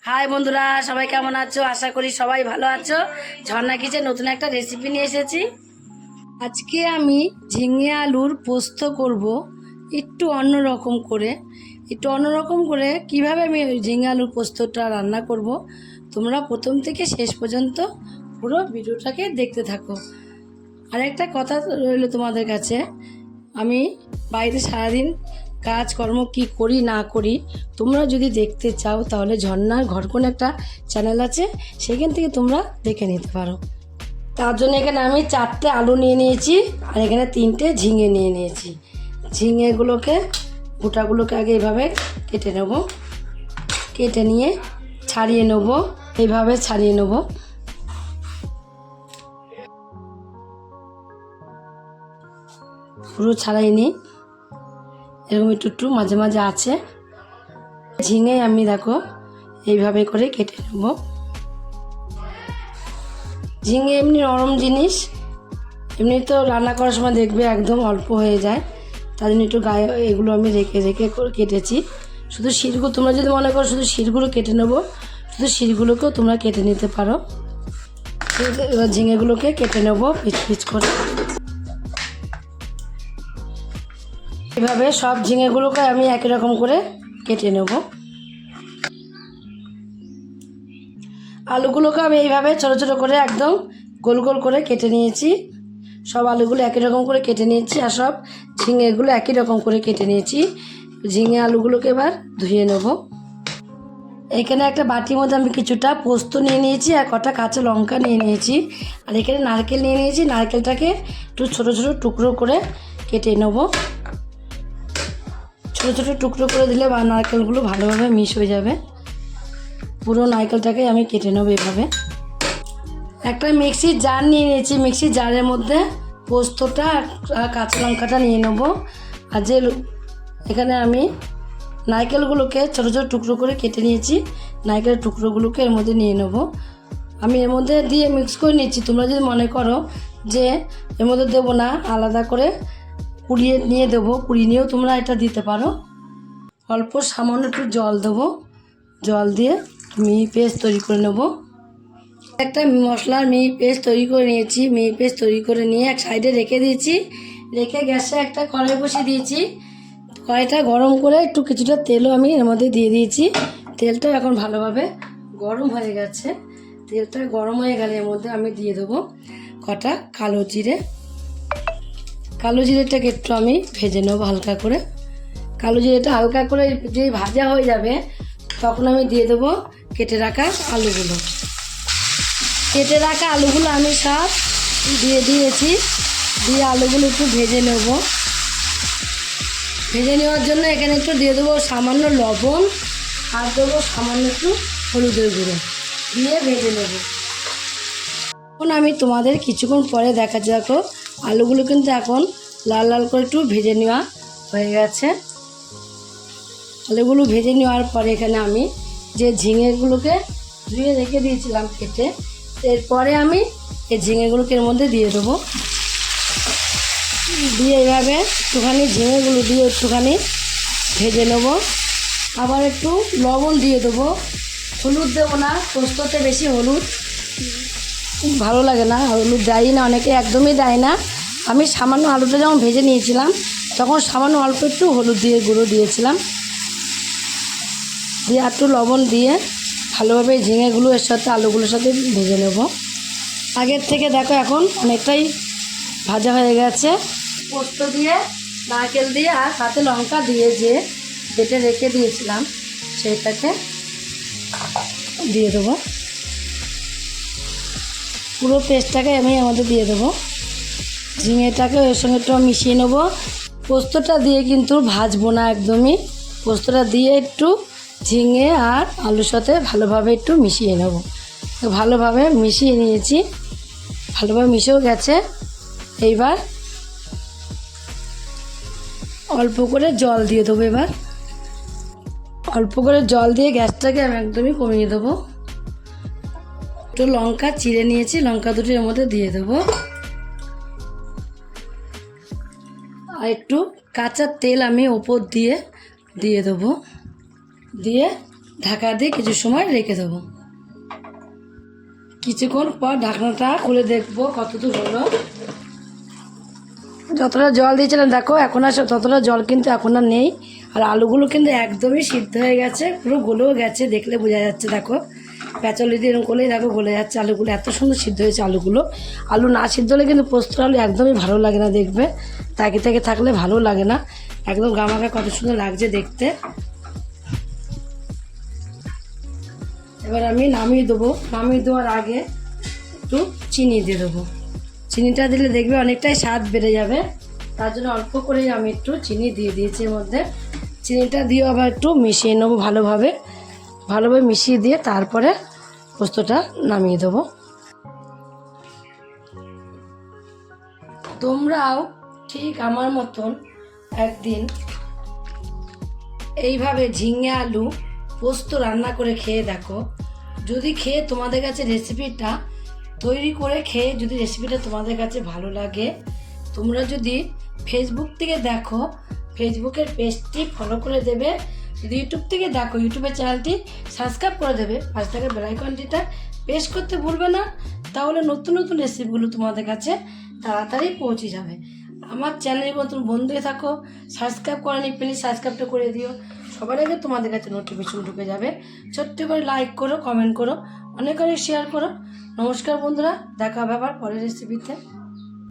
High বন্ধুরা, সবাই কেমন আছো? আশা করি সবাই ভালো আছো। ঝর্ণা কিচেন নতুন একটা রেসিপি নিয়ে এসেছি। আজকে আমি ঝিঙে আলুর পোস্ত করব একটু অন্যরকম করে। কিভাবে আমি ঝিঙে আলুর পোস্তটা রান্না করব, তোমরা প্রথম থেকে শেষ পর্যন্ত পুরো ভিডিওটাকে দেখতে থাকো। আর একটা কথা রইল তোমাদের কাছে, আমি বাড়িতে সারাদিন কাজকর্ম কি করি না করি, তোমরা যদি দেখতে চাও তাহলে ঝর্ণার ঘরকোন একটা চ্যানেল আছে, সেখান থেকে তোমরা দেখে নিতে পারো। তার জন্য এখানে আমি 4টে আলু নিয়ে নিয়েছি, আর এখানে 3টে ঝিঙে নিয়ে নিয়েছি। ঝিঙেগুলোকে গোটাগুলোকে আগে এইভাবে কেটে নেব, কেটে নিয়ে ছাড়িয়ে নেব, এইভাবে ছাড়িয়ে নেব। পুরো ছাড়াইনি, এরকম একটু একটু মাঝে মাঝে আছে। ঝিঙে আমি দেখো এইভাবে করে কেটে নেব। ঝিঙে এমনি নরম জিনিস, এমনি তো রান্না করার সময় দেখবে একদম অল্প হয়ে যায়, তার জন্য একটু গায়ে এগুলো আমি রেখে রেখে কেটেছি। শুধু শিরগুলো, তোমরা যদি মনে করো শুধু শিরগুলো কেটে নেবো, শুধু শিরগুলোকেও তোমরা কেটে নিতে পারো। এবার ঝিঙেগুলোকে কেটে নেবো পিচ পিচ করে। এভাবে সব ঝিঙেগুলোকে আমি একই রকম করে কেটে নেব। আলুগুলোকে আমি এইভাবে ছোটো ছোটো করে একদম গোল গোল করে কেটে নিয়েছি। সব আলুগুলো একই রকম করে কেটে নিয়েছি, আর সব ঝিঙেগুলো একই রকম করে কেটে নিয়েছি। ঝিঙে আলুগুলোকে এবার ধুয়ে নেব। এখানে একটা বাটির মধ্যে আমি কিছুটা পোস্ত নিয়ে নিয়েছি, আর কটা কাঁচা লঙ্কা নিয়ে নিয়েছি, আর এখানে নারকেল নিয়ে নিয়েছি। নারকেলটাকে একটু ছোটো ছোটো টুকরো করে কেটে নেব। ছোটো ছোটো টুকরো করে দিলে বা নারকেলগুলো ভালোভাবে মিশ হয়ে যাবে। পুরো নারকেলটাকে আমি কেটে নেব এভাবে। একটা মিক্সির জার নিয়ে নিয়েছি, মিক্সির জারের মধ্যে পোস্তটা আর কাঁচা লঙ্কাটা নিয়ে নেব। আর যে এখানে আমি নারকেলগুলোকে ছোটো ছোটো টুকরো করে কেটে নিয়েছি, নারকেলের টুকরোগুলোকে এর মধ্যে নিয়ে নেব। আমি এর মধ্যে দিয়ে মিক্স করে নিচ্ছি। তোমরা যদি মনে করো যে এর মধ্যে দেবো না, আলাদা করে কুড়িয়ে নিয়ে দেবো, কুড়িয়ে নিয়েও তোমরা এটা দিতে পারো। অল্প সামান্য একটু জল দেবো, জল দিয়ে মিহি পেস্ট তৈরি করে নেব। একটা মশলার মিহি পেস্ট তৈরি করে নিয়েছি। মিহি পেস্ট তৈরি করে নিয়ে এক সাইডে রেখে দিয়েছি। রেখে গ্যাসে একটা কড়াই বসিয়ে দিয়েছি। কড়াইটা গরম করে একটু কিছুটা তেলও আমি এর মধ্যে দিয়ে দিয়েছি। তেলটা এখন ভালোভাবে গরম হয়ে গেছে। তেলটা গরম হয়ে গেলে এর মধ্যে আমি দিয়ে দেবো কটা কালো জিরে। কালো জিরেটাকে একটু আমি ভেজে নেবো হালকা করে। কালো জিরেটা হালকা করে যেই ভাজা হয়ে যাবে, তখন আমি দিয়ে দেবো কেটে রাখা আলুগুলো। কেটে রাখা আলুগুলো আমি সব দিয়ে দিয়েছি। দিয়ে আলুগুলো একটু ভেজে নেব। ভেজে নেওয়ার জন্য এখানে একটু দিয়ে দেবো সামান্য লবণ, আর দেবো সামান্য একটু হলুদের গুঁড়ো, দিয়ে ভেজে নেব। এখন আমি তোমাদের কিছুক্ষণ পরে দেখা যাবো আলুগুলো কিন্তু এখন লাল লাল করে একটু ভেজে নেওয়া হয়ে গেছে। আলুগুলো ভেজে নেওয়ার পরে এখানে আমি যে ঝিঙেগুলোকে ধুয়ে রেখে দিয়েছিলাম কেটে, এরপরে আমি এই ঝিঙেগুলোকে এর মধ্যে দিয়ে দেবো। দিয়ে এইভাবে একটুখানি ঝিঙেগুলো দিয়ে একটুখানি ভেজে নেব। আবার একটু লবণ দিয়ে দেবো, হলুদ দেবো না, পোস্ততে বেশি হলুদ ভালো লাগে না, হলুদ দেয় না, অনেকে একদমই দেয় না। আমি সামান্য আলুটা যখন ভেজে নিয়েছিলাম তখন সামান্য অল্প একটু হলুদ দিয়ে গুঁড়ো দিয়েছিলাম। দিয়ে একটু লবণ দিয়ে ভালোভাবে ঝিঙেগুলো এর সাথে আলুগুলোর সাথে ভেজে নেব। আগের থেকে দেখো এখন অনেকটাই ভাজা হয়ে গেছে। পোস্ত দিয়ে, নারকেল দিয়ে আর কাঁচা লঙ্কা দিয়ে যে বেটে রেখে দিয়েছিলাম সেটাকে দিয়ে দেবো। পুরো পেস্টটাকে আমি আমাদের দিয়ে দেবো। ঝিঙেটাকে এর সঙ্গে একটু মিশিয়ে নেব। পোস্তটা দিয়ে কিন্তু ভাজবো না একদমই, পোস্তটা দিয়ে একটু ঝিঙে আর আলুর সাথে ভালোভাবে একটু মিশিয়ে নেব। ভালোভাবে মিশিয়ে নিয়েছি, ভালোভাবে মিশেও গেছে। এইবার অল্প করে জল দিয়ে দেবো। এবার অল্প করে জল দিয়ে গ্যাসটাকে আমি একদমই কমিয়ে দেবো। একটু লঙ্কা চিড়ে নিয়েছি, লঙ্কা দুটো এর মধ্যে দিয়ে দেবো। আর একটু কাঁচা তেল আমি ওপর দিয়ে দেবো। দিয়ে ঢাকা দিয়ে কিছু সময় রেখে দেবো। কিছুক্ষণ পর ঢাকনাটা খুলে দেখবো কতদূর হলো। যতটা জল দিয়েছিলাম দেখো এখন আর ততটা জল কিন্তু এখন আর নেই। আর আলুগুলো কিন্তু একদমই সিদ্ধ হয়ে গেছে, পুরো গলেও গেছে, দেখলে বোঝা যাচ্ছে। দেখো প্যাঁচালি দিয়ে এরকম করলেই দেখো গলে যাচ্ছে আলুগুলো, এত সুন্দর সিদ্ধ হয়েছে আলুগুলো। আলু না সিদ্ধ হলে কিন্তু পোস্ত আলু একদমই ভালো লাগে না, দেখবে তাকে তাকে থাকলে ভালো লাগে না। একদম গামাখা কত সুন্দর লাগছে দেখতে। এবার আমি নামিয়ে দেবো। নামিয়ে দেওয়ার আগে একটু চিনি দিয়ে দেবো। চিনিটা দিলে দেখবে অনেকটাই স্বাদ বেড়ে যাবে, তার জন্য অল্প করেই আমি একটু চিনি দিয়ে দিয়েছি এর মধ্যে। চিনিটা দিয়ে আবার একটু মিশিয়ে নেবো ভালোভাবে। ভালোভাবে মিশিয়ে দিয়ে তারপরে পোস্তটা নামিয়ে দেবো। তোমরাও ঠিক আমার মতন একদিন এইভাবে ঝিঙে আলু পোস্ত রান্না করে খেয়ে দেখো। যদি খেয়ে তোমাদের কাছে রেসিপিটা তৈরি করে খেয়ে যদি রেসিপিটা তোমাদের কাছে ভালো লাগে, তোমরা যদি ফেসবুক থেকে দেখো ফেসবুকের পেজটি ফলো করে দেবে। যদি ইউটিউব থেকে দেখো ইউটিউবের চ্যানেলটি সাবস্ক্রাইব করে দেবে, পাশে থাকা বেল আইকনটিটা প্রেস করতে ভুলবে না। তাহলে নতুন নতুন রেসিপিগুলো তোমাদের কাছে তাড়াতাড়ি পৌঁছে যাবে। আমার চ্যানেলে নতুন বন্ধু হয়ে থাকো, সাবস্ক্রাইব করেনি প্লিজ সাবস্ক্রাইবটা করে দিও, সবার আগে তোমাদের কাছে নোটিফিকেশন ঢুকে যাবে। ছোট্ট করে লাইক করো, কমেন্ট করো, অনেক অনেক শেয়ার করো। নমস্কার বন্ধুরা, দেখা হবে আবার পরের রেসিপিতে।